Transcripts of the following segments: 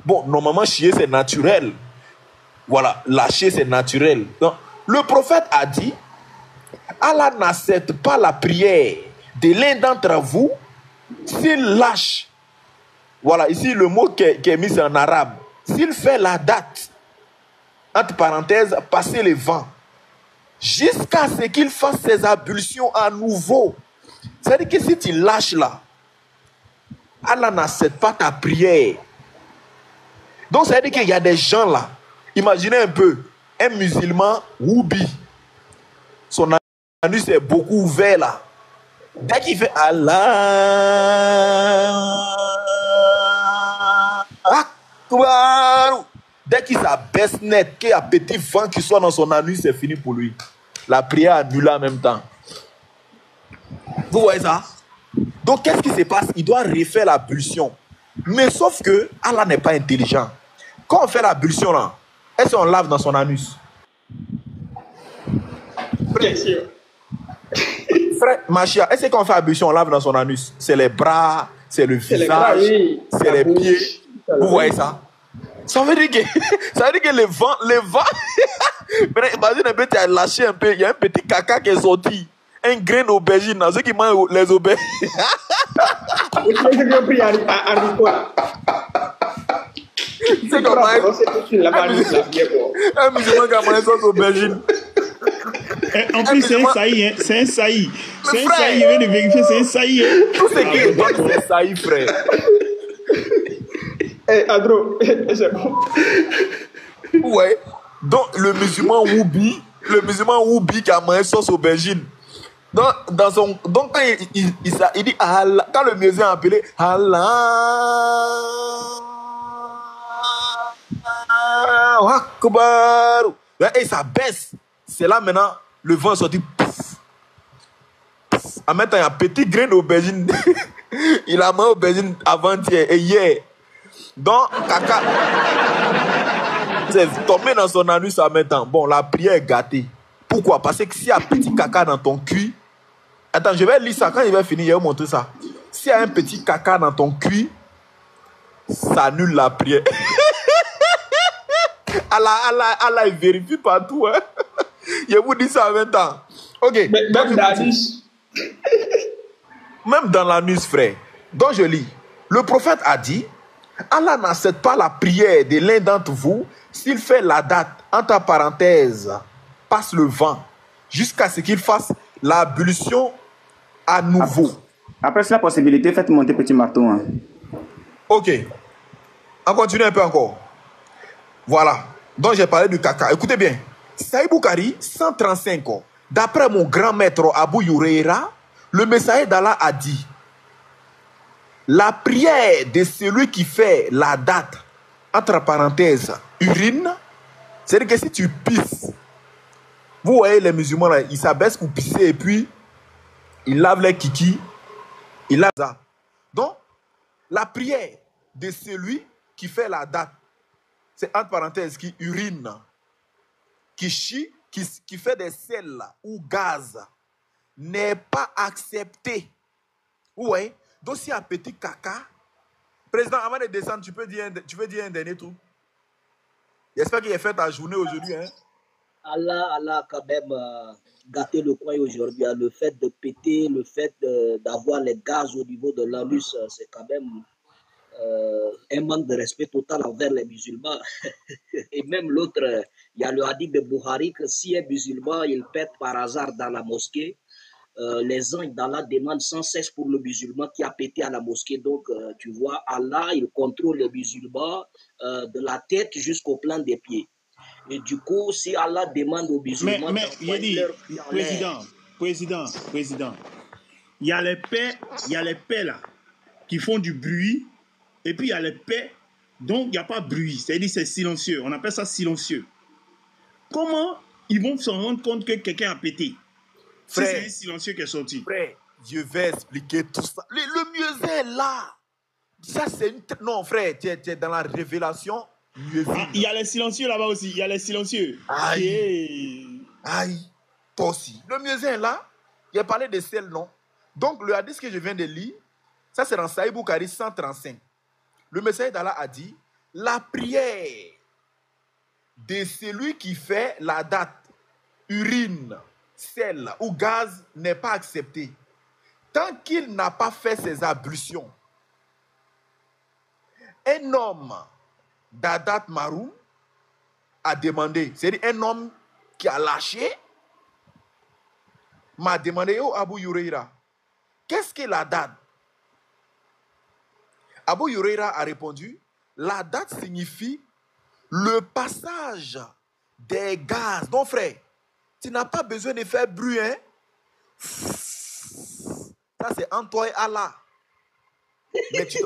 Bon, normalement, chier, c'est naturel. Voilà, lâcher, c'est naturel. Donc, le prophète a dit, Allah n'accepte pas la prière de l'un d'entre vous s'il lâche. Voilà, ici, le mot qui est mis en arabe. S'il fait la date, entre parenthèses, passer le vent, jusqu'à ce qu'il fasse ses ablutions à nouveau. C'est-à-dire que si tu lâches là, Allah n'accepte pas ta prière. Donc, ça veut dire qu'il y a des gens là. Imaginez un peu, un musulman Woubi. Son anus est beaucoup ouvert là. Dès qu'il fait Allah Akbar, dès qu'il s'abaisse net, qu'il y a un petit vent qui soit dans son anus, c'est fini pour lui. La prière annulée en même temps. Vous voyez ça? Donc, qu'est-ce qui se passe? Il doit refaire la pulsion. Mais sauf que Allah n'est pas intelligent. Quand on fait la pulsion là, est-ce qu'on lave dans son anus? Bien sûr. Frère, Machia, est-ce qu'on fait la pulsion, on lave dans son anus? C'est les bras, c'est le visage, oui. c'est les pieds. Vous voyez ça? Ça veut dire que, le vent, imagine un peu, tu as lâché un peu, il y a un petit caca qui est sorti. Un grain d'aubergine, ceux qui mangent les aubergines. C'est comme un musulman qui a mangé son aubergine. En plus, c'est un saillie, hein. C'est un saillie. C'est un saillie, il vient de vérifier, c'est un saillie. Hein. Tout ce qui est bon, c'est saillie, frère. Adro, c'est bon. Ouais. Donc, le musulman Woubi qui a mangé sauce aubergine. Donc, quand il dit Allah, quand le musulman a appelé Allah Akbar, et ça baisse. C'est là maintenant, le vent est sorti. Pouf, pouf. En même temps, il y a un petit grain d'aubergine. Il a mangé aubergine avant-hier et hier. Donc, caca, c'est tombé dans son anus en même temps. Bon, la prière est gâtée. Pourquoi? Parce que s'il y a un petit caca dans ton cul, attends, je vais lire ça. Quand il va finir, je vais vous montrer ça. S'il y a un petit caca dans ton cul, ça annule la prière. Allah, il vérifie partout. Hein? Je vous dis ça en même temps. Ok. Même dans l'anus. Même dans l'anus, frère. Donc je lis. Le prophète a dit, Allah n'accepte pas la prière de l'un d'entre vous s'il fait la date, entre parenthèses, passe le vent, jusqu'à ce qu'il fasse l'ablution à nouveau. Après la possibilité, faites monter petit marteau. Hein. Ok. On continue un peu encore. Voilà. Donc j'ai parlé du caca. Écoutez bien. Saïd Boukari, 135 ans. D'après mon grand maître Abu Huraira, le messager d'Allah a dit, la prière de celui qui fait la date, entre parenthèses, urine, c'est-à-dire que si tu pisses, vous voyez les musulmans là, ils s'abaissent pour pisser et puis ils lavent les kikis, ils lavent ça. Donc, la prière de celui qui fait la date, c'est entre parenthèses, qui urine, qui chie, qui fait des sels ou gaz, n'est pas acceptée. Vous voyez? Donc, s'il y a un petit caca, président, avant de descendre, tu veux dire un dernier truc? J'espère qu'il a fait ta journée aujourd'hui. Hein? Allah a quand même gâté le coin aujourd'hui. Hein. Le fait de péter, le fait d'avoir les gaz au niveau de l'anus, c'est quand même un manque de respect total envers les musulmans. Et même l'autre, il y a le hadith de Bukhari que si un musulman, il pète par hasard dans la mosquée, les anges d'Allah demandent sans cesse pour le musulman qui a pété à la mosquée. Donc, tu vois, Allah, il contrôle les musulmans de la tête jusqu'au plan des pieds. Et du coup, si Allah demande aux musulmans... Mais il dit, président, il y a les paix là, qui font du bruit, et puis il y a les paix, donc il n'y a pas de bruit. C'est-à-dire c'est silencieux. On appelle ça silencieux. Comment ils vont se rendre compte que quelqu'un a pété? Frère, si c'est un silencieux qui est sorti. Frère, je vais expliquer tout ça. Le mieux est là. Ça, c'est une... Non, frère, tu es dans la révélation. Il y a les silencieux là-bas aussi. Il y a les silencieux. Aïe. Aïe. Toi aussi. Le mieux est là. Il a parlé de sel, non? Donc, le hadith que je viens de lire, ça c'est dans Sahih Bukhari 135. Le messager d'Allah a dit, la prière de celui qui fait la date, urine, sel ou gaz n'est pas acceptée tant qu'il n'a pas fait ses ablutions. Un homme d'Adat Maroum a demandé, c'est-à-dire un homme qui a lâché, m'a demandé, oh Abu Huraira, qu'est-ce que la date? Abu Huraira a répondu, la date signifie le passage des gaz. Donc frère, tu n'as pas besoin de faire bruit, hein? Ça c'est entre toi et Allah. Mais tu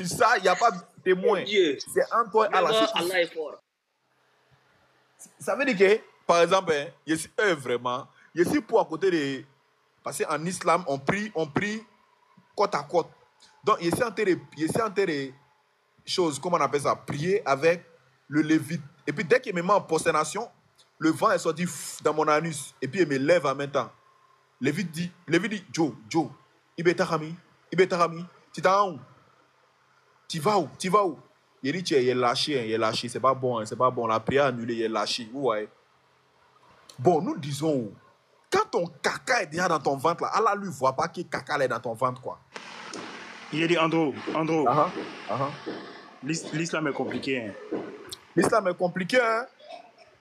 sais, il n'y a pas de témoin. C'est entre toi et Allah. Allah est fort. Ça veut dire que, par exemple, hein, je suis vraiment, je suis pour à côté de... Parce qu'en islam, on prie côte à côte. Donc, je suis en train de choses, comment on appelle ça, prier avec le lévite. Et puis, dès qu'il me met en prosternation, le vent est sorti dans mon anus. Et puis, il me lève en même temps. Lévite dit, Joe, Ibetahami, tu t'en où? Tu vas où? Il dit, il est lâché, c'est pas bon, la prière annulée, il est lâché. Ouais. Bon, nous disons, quand ton caca est déjà dans ton ventre, là, Allah lui voit pas que caca est dans ton ventre, quoi. Il a dit, Andro, Uh-huh. l'islam est compliqué. Hein. L'islam est compliqué, hein?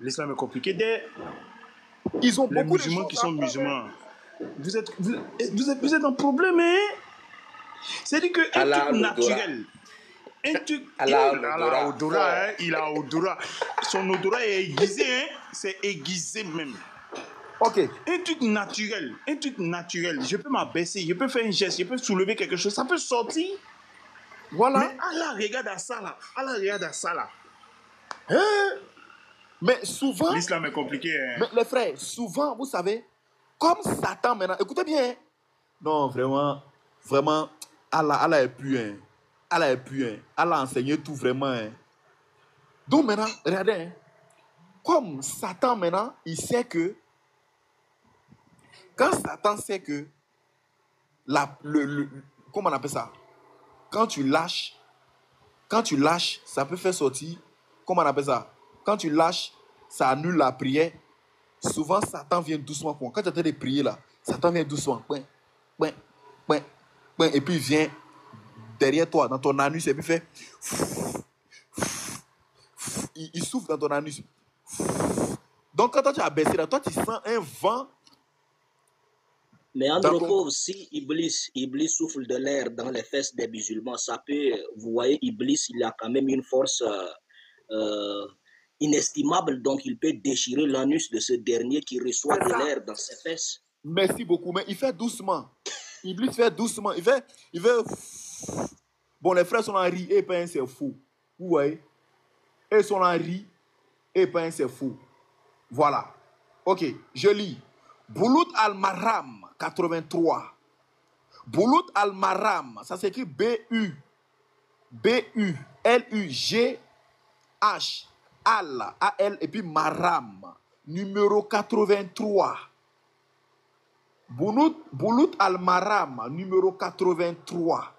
L'islam est compliqué. Ils ont Les beaucoup de musulmans choses qui sont à faire, musulmans. Vous êtes en problème, hein? C'est-à-dire que un truc naturel. Un truc. Il a odorat. Son odorat est aiguisé, hein? C'est aiguisé même. Ok. Un truc naturel. Je peux m'abaisser, je peux faire un geste, je peux soulever quelque chose, ça peut sortir. Voilà. Mais Allah regarde à ça là. Hein? Mais souvent... L'islam est compliqué. Hein? Mais les frères, souvent, vous savez, comme Satan maintenant... Écoutez bien. Hein? Non, vraiment, Allah est plus. Hein? Allah a enseigné tout vraiment. Hein? Donc maintenant, regardez. Hein? Comme Satan maintenant, il sait que... Quand Satan sait que... comment on appelle ça? Quand tu lâches, ça peut faire sortir... Comment on appelle ça? Quand tu lâches, ça annule la prière. Souvent, Satan vient doucement. Quand tu es en train de prier là, Satan vient doucement. Et puis il vient derrière toi, dans ton anus, et puis fait... Il souffle dans ton anus. Donc quand toi tu as baissé là, toi tu sens un vent. Mais Andropov, si Iblis souffle de l'air dans les fesses des musulmans, ça peut... Vous voyez, Iblis, il a quand même une force... inestimable, donc il peut déchirer l'anus de ce dernier qui reçoit de l'air dans ses fesses. Merci beaucoup, mais il fait doucement. Iblis fait doucement. Il fait... Bon, les frères sont en riz et pas c'est fou. Vous voyez? Ils sont en riz et pas c'est fou. Voilà. Ok, je lis. Boulout al-Maram 83. Boulout al-Maram, ça s'écrit B-U-L-U-G H, Al, A-L, et puis Maram, numéro 83. Boulout al-Maram, numéro 83.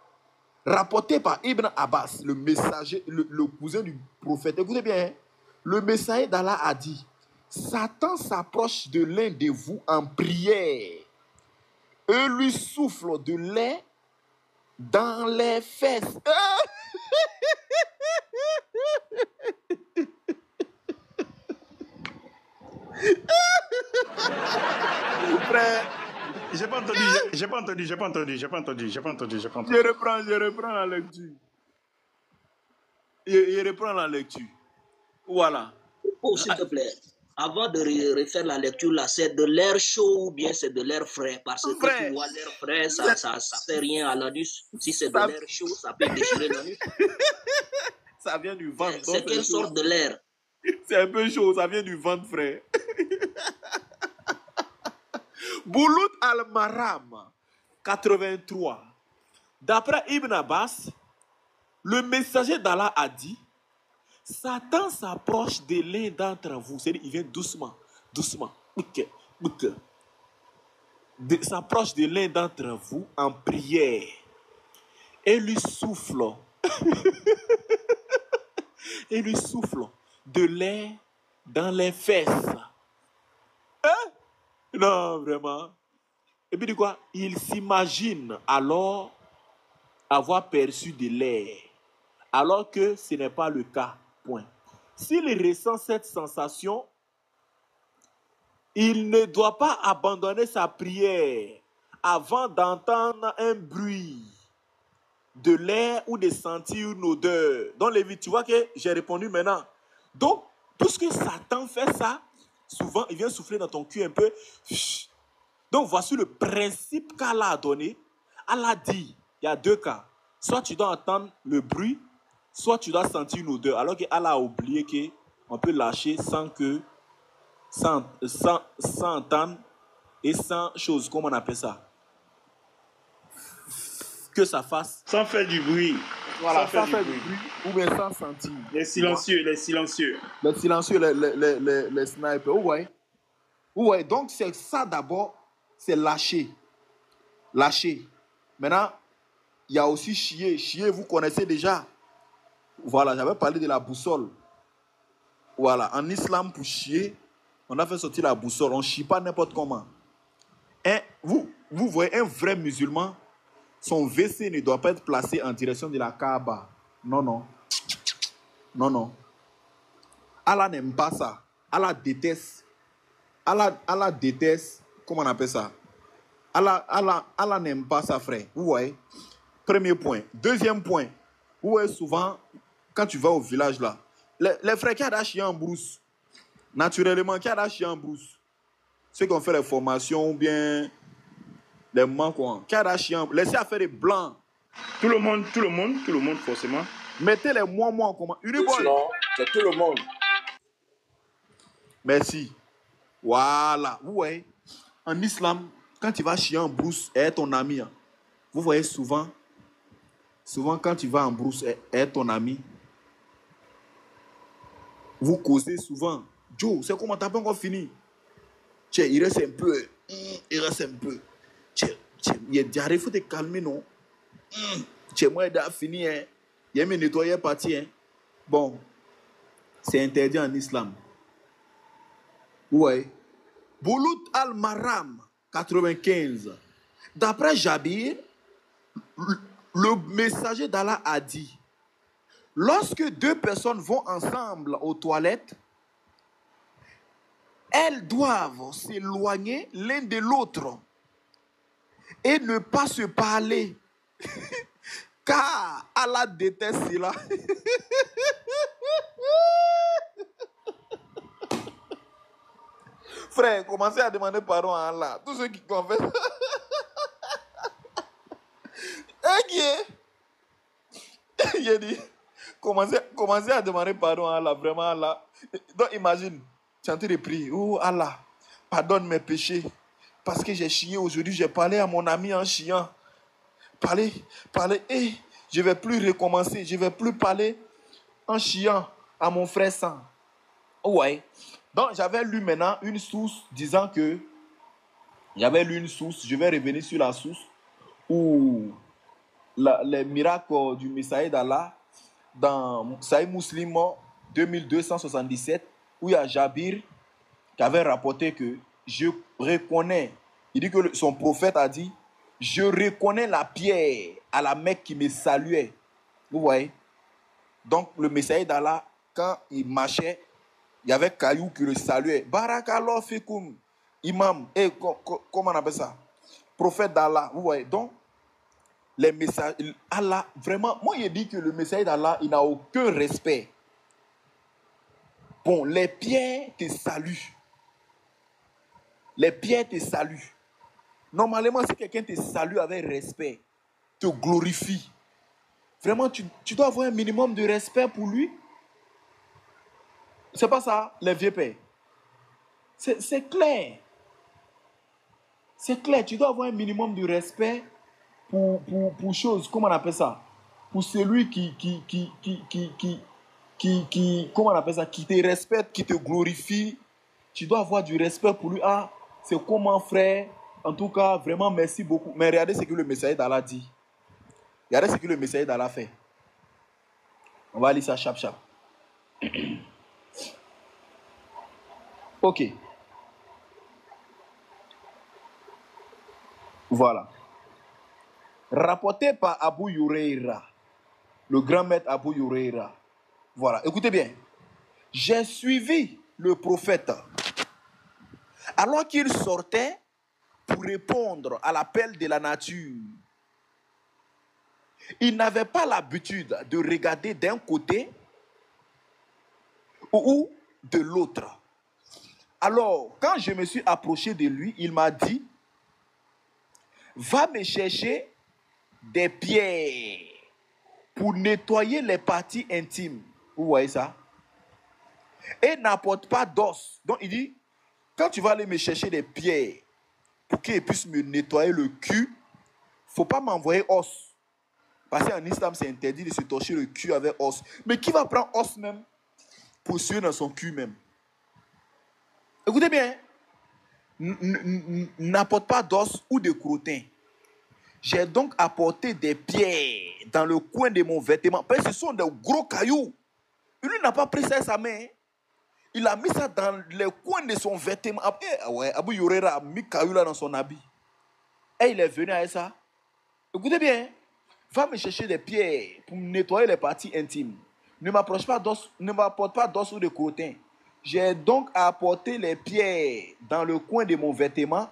Rapporté par Ibn Abbas, le messager, le cousin du prophète. Écoutez bien, hein? Le messager d'Allah a dit, Satan s'approche de l'un de vous en prière et lui souffle de lait dans les fesses. Frère, j'ai pas entendu. Je reprends la lecture. Je reprends la lecture. Voilà. Oh, s'il te plaît, avant de refaire la lecture, là, c'est de l'air chaud ou bien c'est de l'air frais? Parce que tu vois, l'air frais, ça fait rien à l'anus. Si c'est de l'air chaud, ça peut déchirer l'anus. Ça vient du ventre. C'est quelle sorte de l'air? C'est un peu chaud, ça vient du ventre, frère. Boulout al-Maram 83. D'après Ibn Abbas, le messager d'Allah a dit, Satan s'approche de l'un d'entre vous. C'est-à-dire, il vient doucement. s'approche de l'un d'entre vous en prière et lui souffle de l'air dans les fesses. Hein? Non, vraiment. Et puis, dit quoi? Il s'imagine alors avoir perçu de l'air, alors que ce n'est pas le cas. Point. S'il ressent cette sensation, il ne doit pas abandonner sa prière avant d'entendre un bruit de l'air ou de sentir une odeur. Donc, Lévi, tu vois que j'ai répondu maintenant. Donc, puisque Satan fait ça, souvent, il vient souffler dans ton cul un peu. Donc, voici le principe qu'Allah a donné. Allah dit, il y a deux cas. Soit tu dois entendre le bruit, soit tu dois sentir une odeur. Alors que Allah a oublié qu'on peut lâcher sans entendre et sans chose, comment on appelle ça? Que ça fasse. Sans faire du bruit. Voilà, sans faire du bruit ou bien sans sentir. Les silencieux. Les silencieux, les snipers. Ouais, donc c'est ça d'abord, c'est lâcher. Maintenant, il y a aussi chier. Chier, vous connaissez déjà. Voilà, j'avais parlé de la boussole. Voilà, en islam, pour chier, on a fait sortir la boussole. On ne chie pas n'importe comment. Vous voyez, un vrai musulman, son WC ne doit pas être placé en direction de la Kaaba. Non. Allah n'aime pas ça. Allah déteste. Allah déteste. Comment on appelle ça? Allah n'aime pas ça, frère. Vous voyez? Premier point. Deuxième point. Vous voyez souvent, quand tu vas au village là, les frères qui ont chier en brousse, naturellement, qui ont chier en brousse, ceux qui ont fait les formations ou bien les manquants, qui ont chier en brousse, laissez à faire des blancs. Tout le monde, forcément. Mettez les moi en commun. Non, c'est tout le monde. Merci. Voilà. Vous voyez, en islam, quand tu vas chier en brousse, elle est ton ami. Vous voyez souvent, quand tu vas en brousse, elle est ton ami. Vous causez souvent. Joe, c'est comment t'as pas encore fini? Tiens, il reste un peu. Tiens, il faut te calmer, non? Tiens, moi, il a fini. Il a mis nettoyer parti. Bon, c'est interdit en islam. Ouais. Boulout al-Maram, 95. D'après Jabir, le messager d'Allah a dit: lorsque deux personnes vont ensemble aux toilettes, elles doivent s'éloigner l'un de l'autre et ne pas se parler. Car Allah déteste cela. Frère, commencez à demander pardon à Allah. Tous ceux qui confessent. Il a dit, commencez à demander pardon à Allah, vraiment Allah. Donc imagine, tu es en train de prier. Oh Allah, pardonne mes péchés. Parce que j'ai chié aujourd'hui, j'ai parlé à mon ami en chiant. Parler. Et je ne vais plus recommencer. Je ne vais plus parler en chiant à mon frère sang. Ouais. Donc j'avais lu maintenant une source disant que... je vais revenir sur la source où les miracles du Messaïd d'Allah dans Sahih Muslim 2277, où il y a Jabir qui avait rapporté que je reconnais, il dit que son prophète a dit, je reconnais la pierre à la Mecque qui me saluait. Vous voyez? Donc le Messaïd d'Allah, quand il marchait, il y avait caillou qui le saluait. Barakallah fikoum, imam, comment on appelle ça? Prophète d'Allah, vous voyez? Donc, les messages, Allah, vraiment, moi, il dit que le messager d'Allah, il n'a aucun respect. Bon, les pierres te saluent. Normalement, si quelqu'un te salue avec respect, te glorifie, vraiment, tu dois avoir un minimum de respect pour lui. C'est pas ça, les vieux pères. C'est clair. C'est clair, tu dois avoir un minimum de respect pour choses, comment on appelle ça? Pour celui qui comment on appelle ça? Qui te respecte, qui te glorifie. Tu dois avoir du respect pour lui. Ah, c'est comment frère? En tout cas, vraiment, merci beaucoup. Mais regardez ce que le messager d'Allah dit. Regardez ce que le messager d'Allah fait. On va lire ça chap chap. Ok. Voilà. Rapporté par Abu Huraira, le grand maître Abu Huraira. Voilà. Écoutez bien. J'ai suivi le prophète alors qu'il sortait pour répondre à l'appel de la nature. Il n'avait pas l'habitude de regarder d'un côté ou de l'autre. Alors, quand je me suis approché de lui, il m'a dit, va me chercher des pierres pour nettoyer les parties intimes. Vous voyez ça? Et n'apporte pas d'os. Donc, il dit, quand tu vas aller me chercher des pierres pour qu'il puisse me nettoyer le cul, il ne faut pas m'envoyer os. Parce qu'en islam, c'est interdit de se torcher le cul avec os. Mais qui va prendre os même pour suer dans son cul même? Écoutez bien, n'apporte pas d'os ou de crottin. J'ai donc apporté des pierres dans le coin de mon vêtement. Parce que ce sont des gros cailloux. Lui n'a pas pris ça à sa main. Il a mis ça dans le coin de son vêtement. Après, ouais, Abu Huraira a mis caillou là dans son habit. Et il est venu avec ça. Écoutez bien, va me chercher des pierres pour nettoyer les parties intimes. Ne m'apporte pas d'os ou de crottin. J'ai donc apporté les pierres dans le coin de mon vêtement.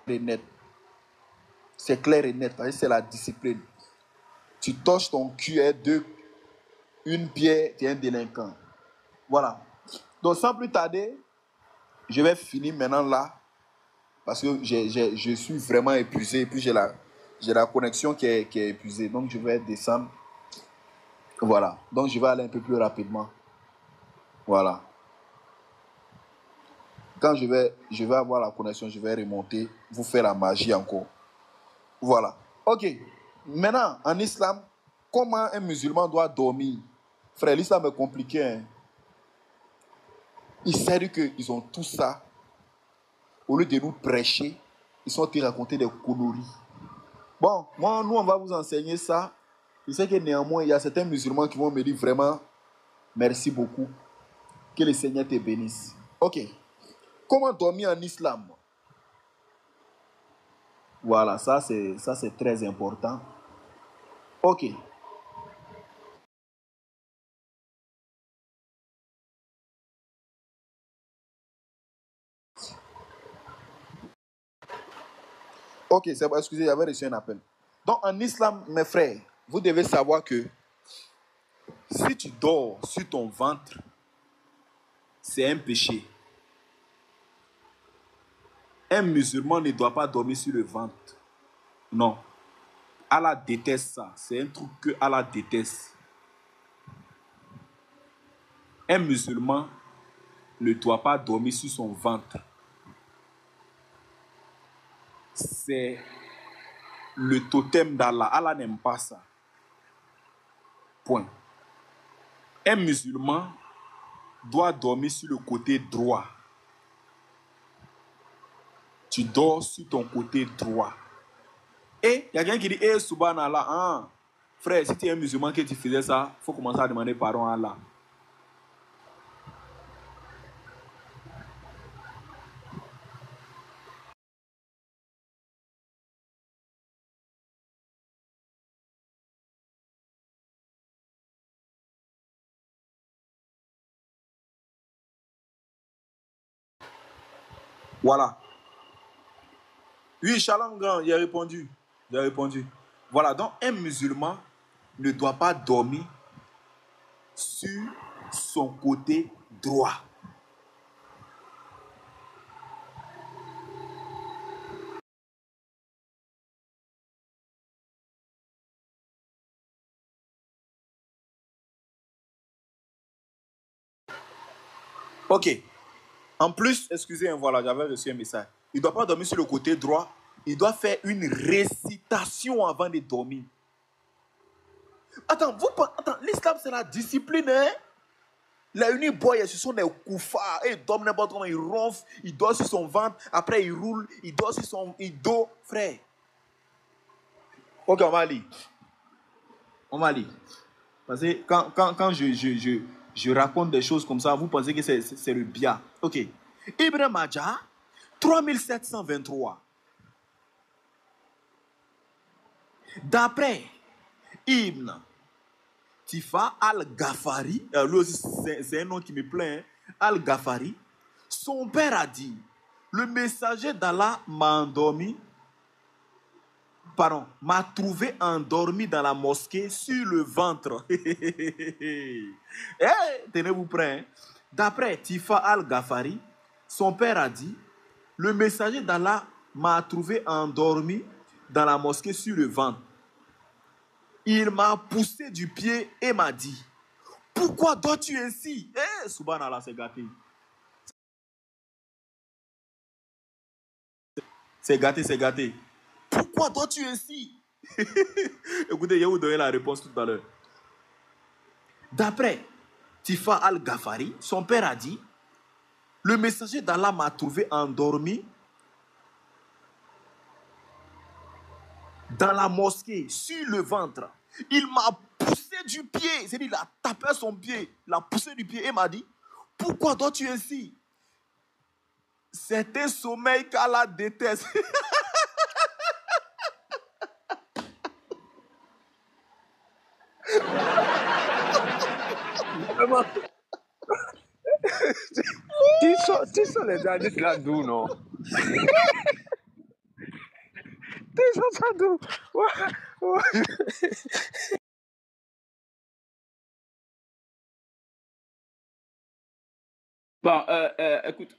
C'est clair et net, parce que c'est la discipline. Tu touches ton cul de une pierre, tu es un délinquant. Voilà. Donc sans plus tarder, je vais finir maintenant là, parce que je suis vraiment épuisé, et puis j'ai la connexion qui est épuisée, donc je vais descendre. Voilà. Donc je vais aller un peu plus rapidement. Voilà. Quand je vais avoir la connexion, je vais remonter, vous faire la magie encore. Voilà. Ok. Maintenant, en islam, comment un musulman doit dormir? Frère, l'islam est compliqué. Hein? Ils savent qu'ils ont tout ça. Au lieu de nous prêcher, ils sont en train de raconter des conneries. Bon, nous, on va vous enseigner ça. Je sais que néanmoins, il y a certains musulmans qui vont me dire vraiment, merci beaucoup. Que le Seigneur te bénisse. Ok. Comment dormir en islam? Voilà, ça c'est très important. Ok. Ok, c'est bon, excusez, j'avais reçu un appel. Donc en islam, mes frères, vous devez savoir que si tu dors sur ton ventre, c'est un péché. Un musulman ne doit pas dormir sur le ventre. Non. Allah déteste ça. C'est un truc que Allah déteste. Un musulman ne doit pas dormir sur son ventre. C'est le totem d'Allah. Allah n'aime pas ça. Point. Un musulman doit dormir sur le côté droit. Tu dors sur ton côté droit. Et il y a quelqu'un qui dit, eh, subhanallah, hein, frère, si tu es un musulman que tu faisais ça, il faut commencer à demander pardon à Allah. Voilà. Oui, shalom grand, il a répondu. Il a répondu. Voilà, donc un musulman ne doit pas dormir sur son côté droit. Ok. En plus, excusez, voilà, j'avais reçu un message. Il ne doit pas dormir sur le côté droit. Il doit faire une récitation avant de dormir. Attends, l'islam c'est la discipline, hein? Les unique boys, ce sont des koufars. Ils dorment n'importe comment, ils ronflent, ils dorment sur son ventre, après ils roulent, ils dorment sur son dos, frère. Ok, on va lire. On va lire. Parce que quand je raconte des choses comme ça, vous pensez que c'est le bien. Ok. Ibn Majah, 3723. D'après Ibn Tifa al-Ghafari, lui aussi c'est un nom qui me plaît, hein, al-Ghafari, son père a dit, le messager d'Allah m'a trouvé endormi dans la mosquée sur le ventre. Tenez-vous prêts. Hein? D'après Tifa al-Ghafari, son père a dit, le messager d'Allah m'a trouvé endormi dans la mosquée sur le ventre. Il m'a poussé du pied et m'a dit, pourquoi dors-tu ainsi? Subhanallah, c'est gâté. C'est gâté, c'est gâté. Pourquoi dors-tu ainsi? Écoutez, je vais vous donner la réponse tout à l'heure. D'après Tifa al-Ghafari, son père a dit, le messager d'Allah m'a trouvé endormi dans la mosquée, sur le ventre. Il m'a poussé du pied. C'est-à-dire, il a tapé son pied. Il a poussé du pied et m'a dit, pourquoi dors-tu ainsi? C'est un sommeil qu'Allah déteste. Tu sors les hadiths là d'où, non? Tu sors ça d'où? Bon, écoute,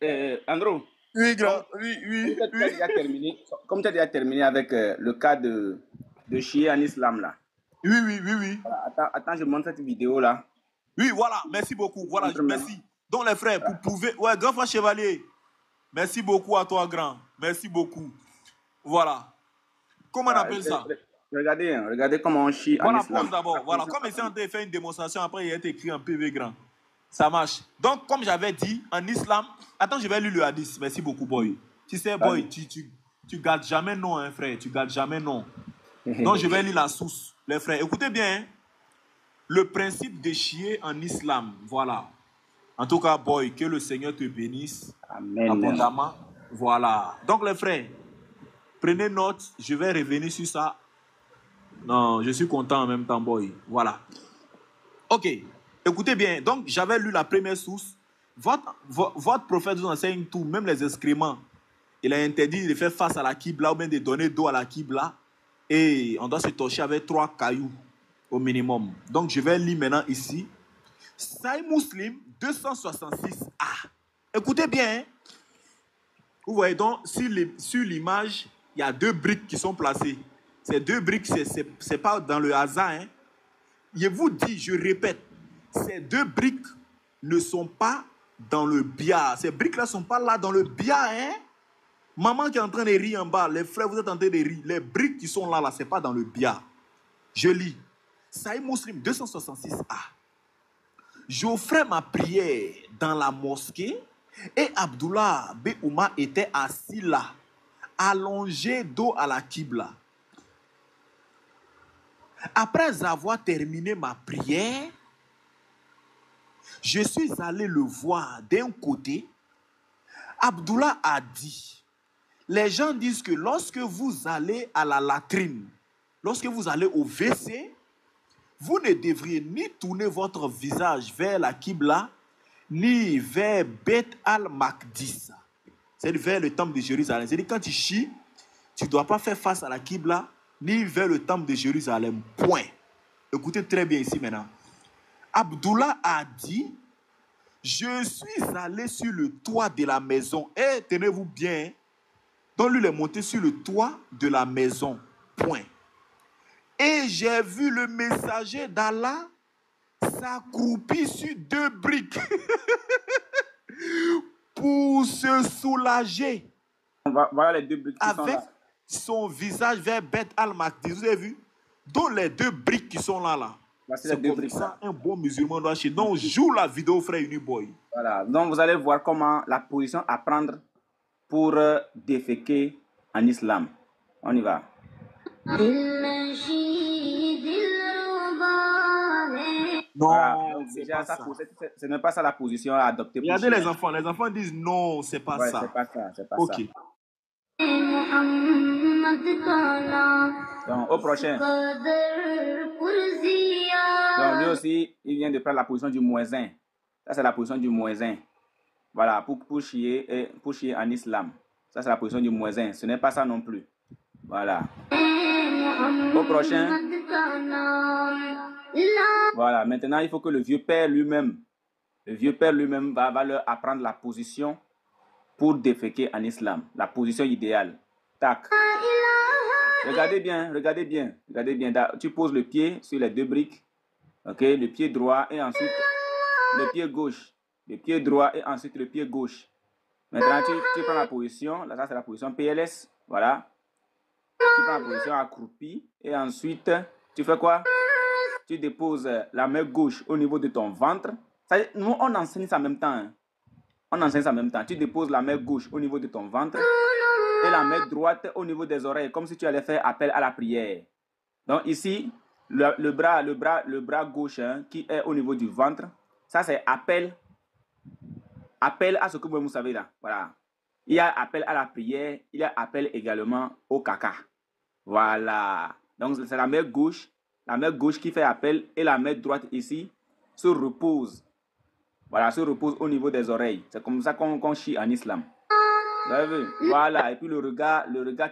Andrew. Oui, grand. Oui. Comme tu as déjà terminé avec le cas de chier en islam là. Oui. Voilà, attends, je montre cette vidéo là. Oui, voilà, merci beaucoup. Voilà, merci. Donc les frères, pour prouver... Ouais, grand frère Chevalier, merci beaucoup à toi, grand. Merci beaucoup. Voilà. Comment on appelle ça? Regardez comment on chie en islam. Voilà, pause d'abord. Voilà, comme ici on a fait une démonstration, après il a été écrit en PV grand. Ça marche. Donc, comme j'avais dit, en islam... Attends, je vais lire le hadith. Merci beaucoup, boy. Tu sais, boy, tu gardes jamais non, hein, frère. Tu gardes jamais non. Donc, je vais lire la source. Les frères, écoutez bien. Hein. Le principe de chier en islam. Voilà. En tout cas, boy, que le Seigneur te bénisse. Amen. Abondamment. Voilà. Donc, les frères, prenez note. Je vais revenir sur ça. Non, je suis content en même temps, boy. Voilà. Ok. Écoutez bien, donc j'avais lu la première source. Votre prophète vous enseigne tout, même les excréments. Il a interdit de faire face à la Qibla ou bien de donner d'eau à la Qibla. Et on doit se torcher avec 3 cailloux au minimum. Donc je vais lire maintenant ici. Sahih Muslim 266a. Écoutez bien. Hein? Vous voyez donc, sur l'image, il y a 2 briques qui sont placées. Ces 2 briques, c'est pas dans le hasard. Hein? Je vous dis, je répète. Ces 2 briques ne sont pas dans le bia. Ces briques-là ne sont pas là dans le bia. Hein? Maman qui est en train de rire en bas, les frères, vous êtes en train de rire. Les briques qui sont là, ce n'est pas dans le bia. Je lis. Sahih Muslim 266a. J'offrais ma prière dans la mosquée et Abdullah Beouma était assis là, allongé dos à la Qibla. Après avoir terminé ma prière, je suis allé le voir d'un côté. Abdullah a dit, les gens disent que lorsque vous allez à la latrine, lorsque vous allez au WC, vous ne devriez ni tourner votre visage vers la Qibla, ni vers Beth al-Maqdis. C'est vers le temple de Jérusalem. C'est-à-dire quand tu chies, tu ne dois pas faire face à la Qibla, ni vers le temple de Jérusalem. Point. Écoutez très bien ici maintenant. Abdullah a dit, je suis allé sur le toit de la maison. Et tenez-vous bien. Donc lui, il est monté sur le toit de la maison. Point. Et j'ai vu le messager d'Allah s'accroupir sur 2 briques pour se soulager. Voilà les 2 briques qui sont là. Avec son visage vers Beth al-Maqdis. Vous avez vu? Donc les 2 briques qui sont là. Voici les C'est deux comme briques. ça un bon musulman doit chier. Donc, joue la vidéo, frère Uniboy. Voilà. Donc, vous allez voir comment la position à prendre pour déféquer en islam. On y va. Non, Voilà. Donc, c'est déjà, pas ça, ça. ce n'est pas ça la position à adopter pour Regardez chier. les enfants. Les enfants disent non, c'est pas Ouais, ça. c'est pas ça, c'est pas Ok. ça. Donc, au prochain. Donc, lui aussi, il vient de prendre la position du muezzin. Ça, c'est la position du muezzin. Voilà, pour chier en islam. Ça, c'est la position du muezzin. Ce n'est pas ça non plus. Voilà. Au prochain. Voilà, maintenant, il faut que le vieux père lui-même va leur apprendre la position pour déféquer en islam. La position idéale. Tac. Regardez bien. Tu poses le pied sur les deux briques. Ok, le pied droit et ensuite le pied gauche. Le pied droit et ensuite le pied gauche. Maintenant, tu prends la position. Là, ça, c'est la position PLS. Voilà. Tu prends la position accroupie. Et ensuite, tu fais quoi? Tu déposes la main gauche au niveau de ton ventre. Nous, on enseigne ça en même temps. Hein. On enseigne ça en même temps. Tu déposes la main gauche au niveau de ton ventre et la main droite au niveau des oreilles, comme si tu allais faire appel à la prière. Donc ici, le bras gauche hein, qui est au niveau du ventre, ça c'est appel à ce que vous savez là. Voilà. Il y a appel à la prière, il y a appel également au caca. Voilà. Donc c'est la main gauche qui fait appel et la main droite ici se repose. Voilà, se repose au niveau des oreilles. C'est comme ça qu'on chie en islam. Vous avez vu? Voilà, et puis le regard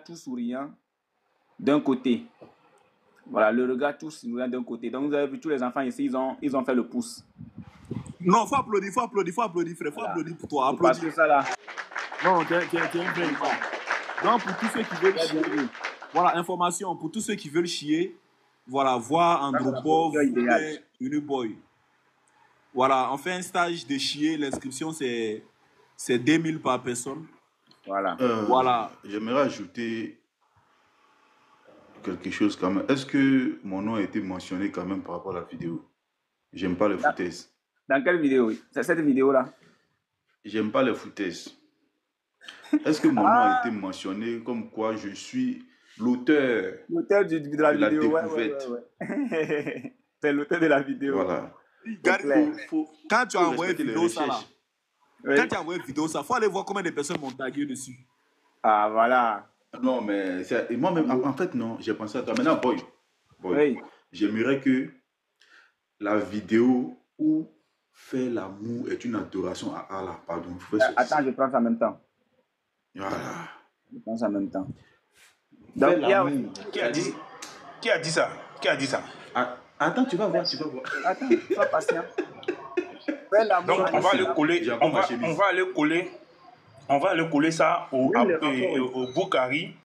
tout souriant d'un côté. Voilà, le regard tout souriant d'un côté. Donc vous avez vu tous les enfants ici, ils ont fait le pouce. Non, faut applaudir, frère. Faut voilà. applaudir pour toi. Parce que ça là. Non, t'es un vrai enfant. Donc, pour tous ceux qui veulent chier, voilà, information, pour tous ceux qui veulent chier, voilà, voir Andropov, Uniboy. Voilà, on fait un stage de chier, l'inscription c'est 2000 par personne. Voilà. Voilà. J'aimerais ajouter quelque chose quand même. Est-ce que mon nom a été mentionné quand même par rapport à la vidéo? J'aime pas les foutaises. Dans quelle vidéo? C'est cette vidéo-là? J'aime pas les foutaises. Est-ce que mon nom a été mentionné comme quoi je suis l'auteur de la vidéo, découverte? Ouais. C'est l'auteur de la vidéo. Voilà. Quand tu as envoyé vidéo ça là, oui. quand tu as envoyé vidéo ça, faut aller voir combien de personnes m'ont tagué dessus. Ah voilà. Non, mais moi-même, en fait, non, j'ai pensé à toi. Maintenant, boy, oui. J'aimerais que la vidéo où faire l'amour est une adoration à Allah, pardon. Attends, je prends ça en même temps. Voilà. Je prends ça en même temps. Donc, Qui a dit ça? Attends, tu vas voir. Attends, sois patient. Donc on va aller coller, on va aller coller ça au Boukari.